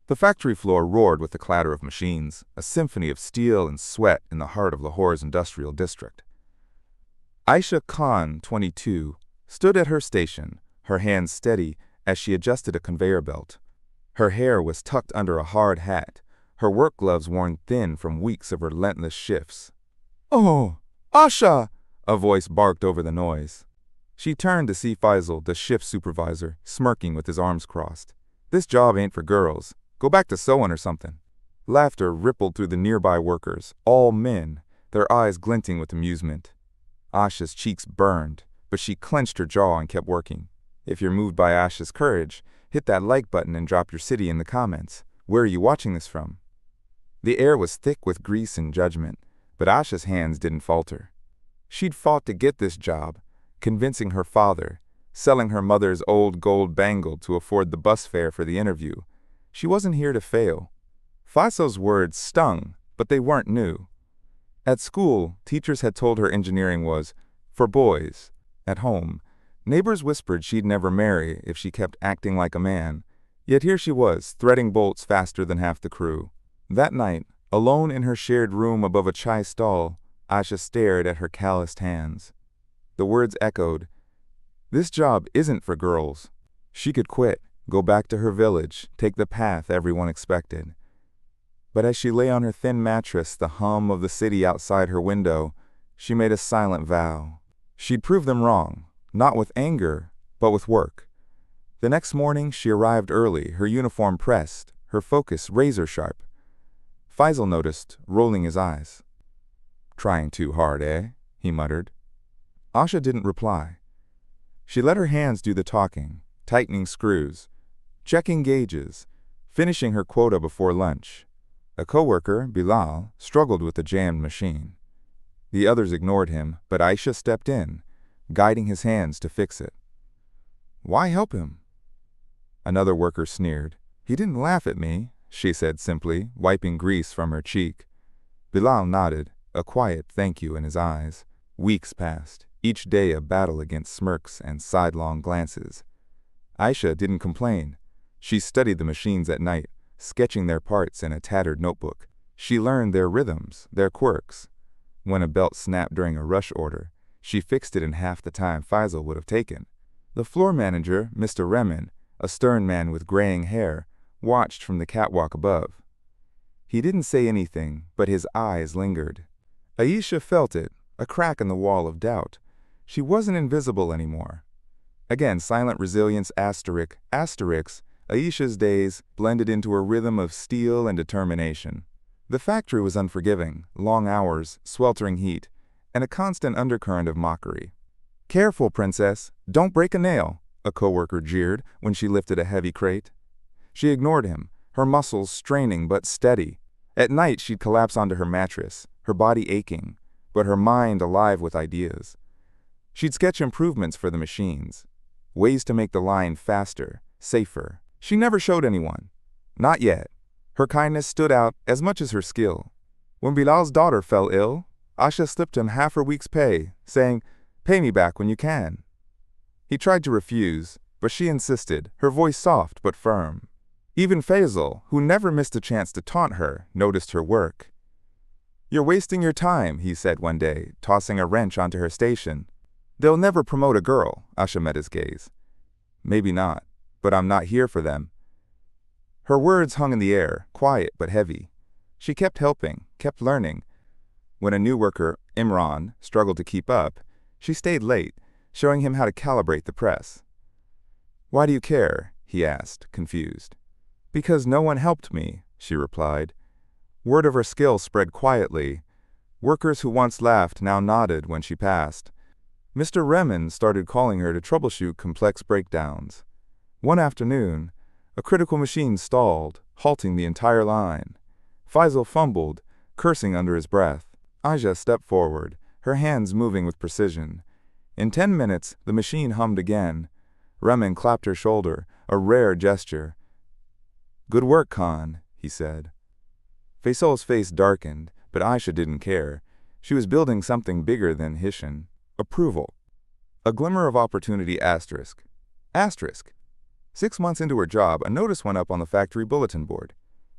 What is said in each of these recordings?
The factory floor roared with the clatter of machines, a symphony of steel and sweat in the heart of Lahore's industrial district. Ayesha Khan, 22, stood at her station, her hands steady as she adjusted a conveyor belt. Her hair was tucked under a hard hat, her work gloves worn thin from weeks of relentless shifts. "Oh, Asha!" a voice barked over the noise. She turned to see Faisal, the shift supervisor, smirking with his arms crossed. "This job ain't for girls. Go back to sewing or something." Laughter rippled through the nearby workers, all men, their eyes glinting with amusement. Asha's cheeks burned, but she clenched her jaw and kept working. If you're moved by Asha's courage, hit that like button and drop your city in the comments. Where are you watching this from? The air was thick with grease and judgment, but Asha's hands didn't falter. She'd fought to get this job, convincing her father, selling her mother's old gold bangle to afford the bus fare for the interview. She wasn't here to fail. Faisal's words stung, but they weren't new. At school, teachers had told her engineering was for boys. At home, neighbors whispered she'd never marry if she kept acting like a man. Yet here she was, threading bolts faster than half the crew. That night, alone in her shared room above a chai stall, Ayesha stared at her calloused hands. The words echoed, "This job isn't for girls." She could quit, go back to her village, take the path everyone expected. But as she lay on her thin mattress, the hum of the city outside her window, she made a silent vow. She'd prove them wrong, not with anger, but with work. The next morning, she arrived early, her uniform pressed, her focus razor-sharp. Faisal noticed, rolling his eyes. "Trying too hard, eh?" he muttered. Asha didn't reply. She let her hands do the talking, tightening screws, checking gauges, finishing her quota before lunch. A coworker, Bilal, struggled with the jammed machine. The others ignored him, but Ayesha stepped in, guiding his hands to fix it. "Why help him?" Another worker sneered. "He didn't laugh at me," she said simply, wiping grease from her cheek. Bilal nodded, a quiet thank you in his eyes. Weeks passed, each day a battle against smirks and sidelong glances. Ayesha didn't complain. She studied the machines at night, sketching their parts in a tattered notebook. She learned their rhythms, their quirks. When a belt snapped during a rush order, she fixed it in half the time Faisal would have taken. The floor manager, Mr. Rehman, a stern man with graying hair, watched from the catwalk above. He didn't say anything, but his eyes lingered. Ayesha felt it, a crack in the wall of doubt. She wasn't invisible anymore. Again, silent resilience asterisk, Ayesha's days blended into a rhythm of steel and determination. The factory was unforgiving, long hours, sweltering heat, and a constant undercurrent of mockery. "Careful, princess, don't break a nail," a coworker jeered when she lifted a heavy crate. She ignored him, her muscles straining but steady. At night she'd collapse onto her mattress, her body aching, but her mind alive with ideas. She'd sketch improvements for the machines, ways to make the line faster, safer. She never showed anyone. Not yet. Her kindness stood out as much as her skill. When Bilal's daughter fell ill, Asha slipped him half her week's pay, saying, "Pay me back when you can." He tried to refuse, but she insisted, her voice soft but firm. Even Faisal, who never missed a chance to taunt her, noticed her work. "You're wasting your time," he said one day, tossing a wrench onto her station. "They'll never promote a girl," Asha met his gaze. "Maybe not, but I'm not here for them." Her words hung in the air, quiet but heavy. She kept helping, kept learning. When a new worker, Imran, struggled to keep up, she stayed late, showing him how to calibrate the press. "Why do you care?" he asked, confused. "Because no one helped me," she replied. Word of her skill spread quietly. Workers who once laughed now nodded when she passed. Mr. Rehman started calling her to troubleshoot complex breakdowns. One afternoon, a critical machine stalled, halting the entire line. Faisal fumbled, cursing under his breath. Ayesha stepped forward, her hands moving with precision. In 10 minutes, the machine hummed again. Rehman clapped her shoulder, a rare gesture. "Good work, Khan," he said. Faisal's face darkened, but Ayesha didn't care. She was building something bigger than Hishan. Approval. A glimmer of opportunity asterisk. 6 months into her job, a notice went up on the factory bulletin board.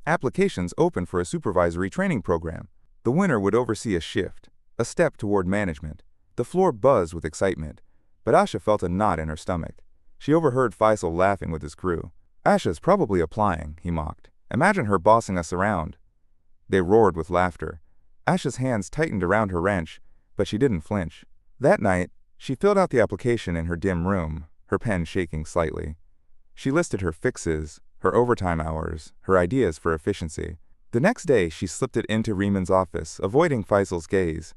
Applications open for a supervisory training program. The winner would oversee a shift, a step toward management. The floor buzzed with excitement, but Ayesha felt a knot in her stomach. She overheard Faisal laughing with his crew. "Ayesha's probably applying," he mocked. "Imagine her bossing us around." They roared with laughter. Ayesha's hands tightened around her wrench, but she didn't flinch. That night, she filled out the application in her dim room, her pen shaking slightly. She listed her fixes, her overtime hours, her ideas for efficiency. The next day, she slipped it into Rehman's office, avoiding Faisal's gaze.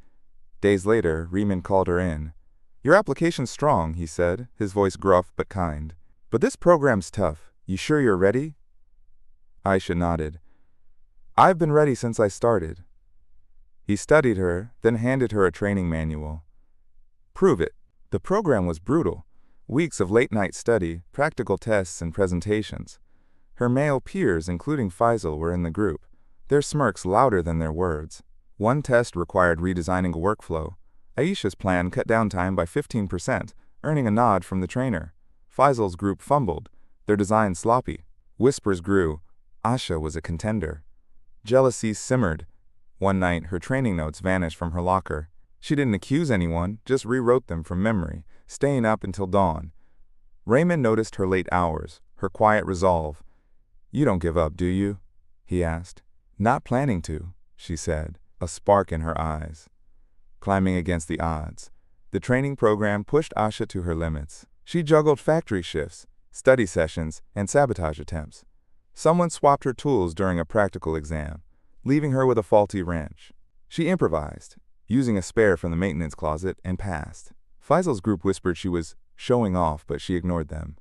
Days later, Rehman called her in. "Your application's strong," he said, his voice gruff but kind. "But this program's tough. You sure you're ready?" Ayesha nodded. "I've been ready since I started." He studied her, then handed her a training manual. "Prove it." The program was brutal. Weeks of late-night study, practical tests, and presentations. Her male peers, including Faisal, were in the group, their smirks louder than their words. One test required redesigning a workflow. Ayesha's plan cut downtime by 15%, earning a nod from the trainer. Faisal's group fumbled, their design sloppy. Whispers grew. Ayesha was a contender. Jealousy simmered. One night, her training notes vanished from her locker. She didn't accuse anyone, just rewrote them from memory, staying up until dawn. Rehman noticed her late hours, her quiet resolve. "You don't give up, do you?" he asked. "Not planning to," she said, a spark in her eyes. Climbing against the odds, the training program pushed Ayesha to her limits. She juggled factory shifts, study sessions, and sabotage attempts. Someone swapped her tools during a practical exam, leaving her with a faulty wrench. She improvised, using a spare from the maintenance closet, and passed. Faisal's group whispered she was showing off, but she ignored them.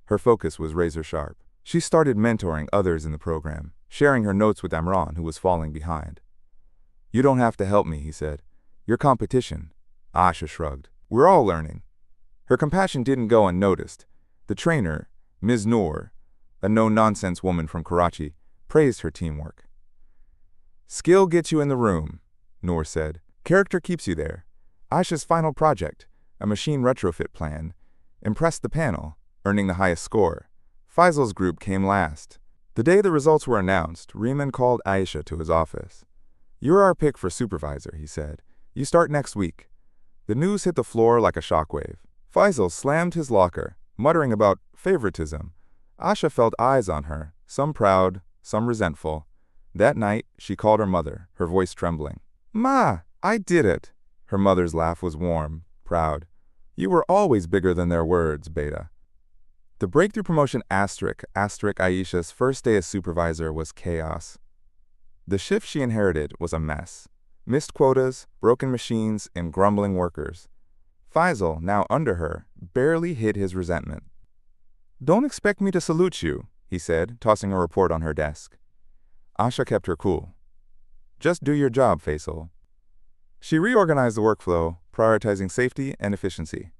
Her focus was razor sharp. She started mentoring others in the program, sharing her notes with Amran, who was falling behind. "You don't have to help me," he said. "Your competition." Ayesha shrugged. "We're all learning." Her compassion didn't go unnoticed. The trainer, Ms. Noor, a no-nonsense woman from Karachi, praised her teamwork. "Skill gets you in the room," Noor said. "Character keeps you there." Ayesha's final project, a machine retrofit plan, impressed the panel, earning the highest score. Faisal's group came last. The day the results were announced, Rehman called Ayesha to his office. "You're our pick for supervisor," he said. "You start next week." The news hit the floor like a shockwave. Faisal slammed his locker, muttering about favoritism. Ayesha felt eyes on her, some proud, some resentful. That night, she called her mother, her voice trembling. "Ma, I did it." Her mother's laugh was warm, proud. "You were always bigger than their words, Beta." The breakthrough promotion asterisk Ayesha's first day as supervisor was chaos. The shift she inherited was a mess. Missed quotas, broken machines, and grumbling workers. Faisal, now under her, barely hid his resentment. "Don't expect me to salute you," he said, tossing a report on her desk. Ayesha kept her cool. "Just do your job, Faisal." She reorganized the workflow, prioritizing safety and efficiency.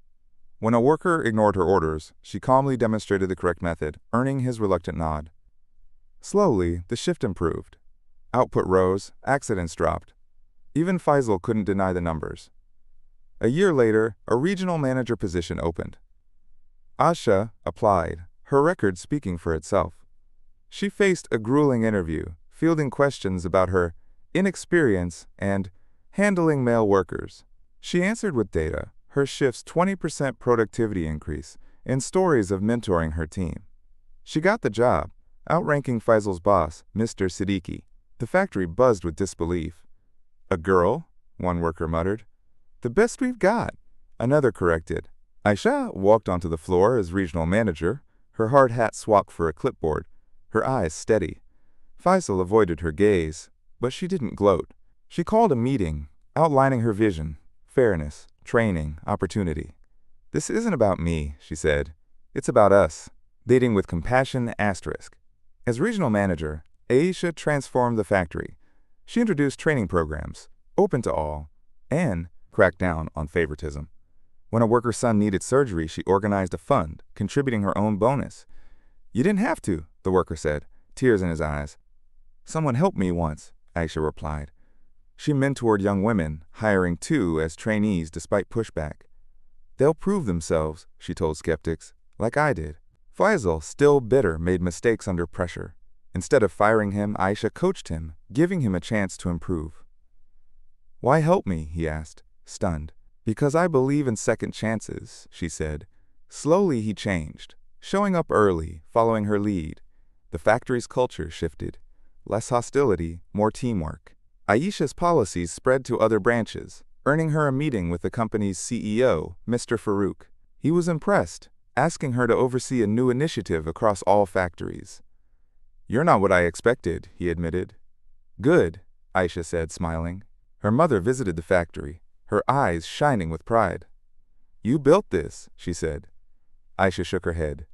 When a worker ignored her orders, she calmly demonstrated the correct method, earning his reluctant nod. Slowly, the shift improved. Output rose, accidents dropped. Even Faisal couldn't deny the numbers. A year later, a regional manager position opened. Ayesha applied, her record speaking for itself. She faced a grueling interview, fielding questions about her inexperience and handling male workers. She answered with data, her shift's 20% productivity increase, and stories of mentoring her team. She got the job, outranking Faisal's boss, Mr. Siddiqui. The factory buzzed with disbelief. "A girl?" one worker muttered. "The best we've got," another corrected. Ayesha walked onto the floor as regional manager, her hard hat swapped for a clipboard, her eyes steady. Faisal avoided her gaze, but she didn't gloat. She called a meeting, outlining her vision, fairness, training, opportunity. "This isn't about me," she said. "It's about us." Leading with compassion asterisk. As regional manager, Ayesha transformed the factory. She introduced training programs, open to all, and cracked down on favoritism. When a worker's son needed surgery, she organized a fund, contributing her own bonus. "You didn't have to," the worker said, tears in his eyes. "Someone helped me once," Ayesha replied. She mentored young women, hiring 2 as trainees despite pushback. "They'll prove themselves," she told skeptics, "like I did." Faisal, still bitter, made mistakes under pressure. Instead of firing him, Ayesha coached him, giving him a chance to improve. "Why help me?" he asked, stunned. "Because I believe in second chances," she said. Slowly he changed, showing up early, following her lead. The factory's culture shifted. Less hostility, more teamwork. Ayesha's policies spread to other branches, earning her a meeting with the company's CEO, Mr. Farouk. He was impressed, asking her to oversee a new initiative across all factories. "You're not what I expected," he admitted. "Good," Ayesha said, smiling. Her mother visited the factory, her eyes shining with pride. "You built this," she said. Ayesha shook her head.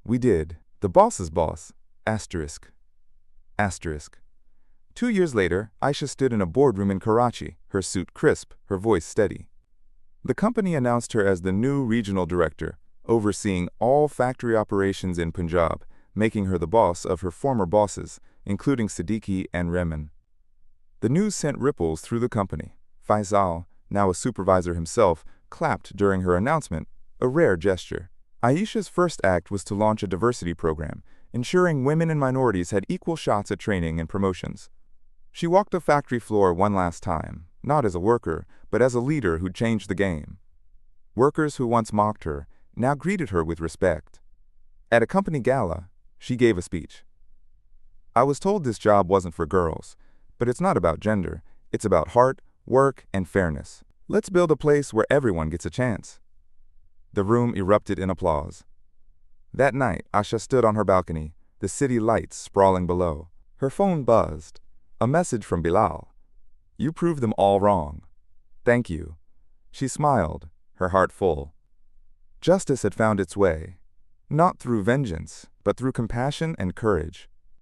"We did. The boss's boss. Asterisk. Asterisk." 2 years later, Ayesha stood in a boardroom in Karachi, her suit crisp, her voice steady. The company announced her as the new regional director, overseeing all factory operations in Punjab, making her the boss of her former bosses, including Siddiqui and Rehman. The news sent ripples through the company. Faisal, now a supervisor himself, clapped during her announcement, a rare gesture. Ayesha's first act was to launch a diversity program, ensuring women and minorities had equal shots at training and promotions. She walked the factory floor one last time, not as a worker, but as a leader who changed the game. Workers who once mocked her now greeted her with respect. At a company gala, she gave a speech. "I was told this job wasn't for girls, but it's not about gender. It's about heart, work, and fairness. Let's build a place where everyone gets a chance." The room erupted in applause. That night, Ayesha stood on her balcony, the city lights sprawling below. Her phone buzzed. A message from Bilal. "You proved them all wrong. Thank you." She smiled, her heart full. Justice had found its way, not through vengeance, but through compassion and courage.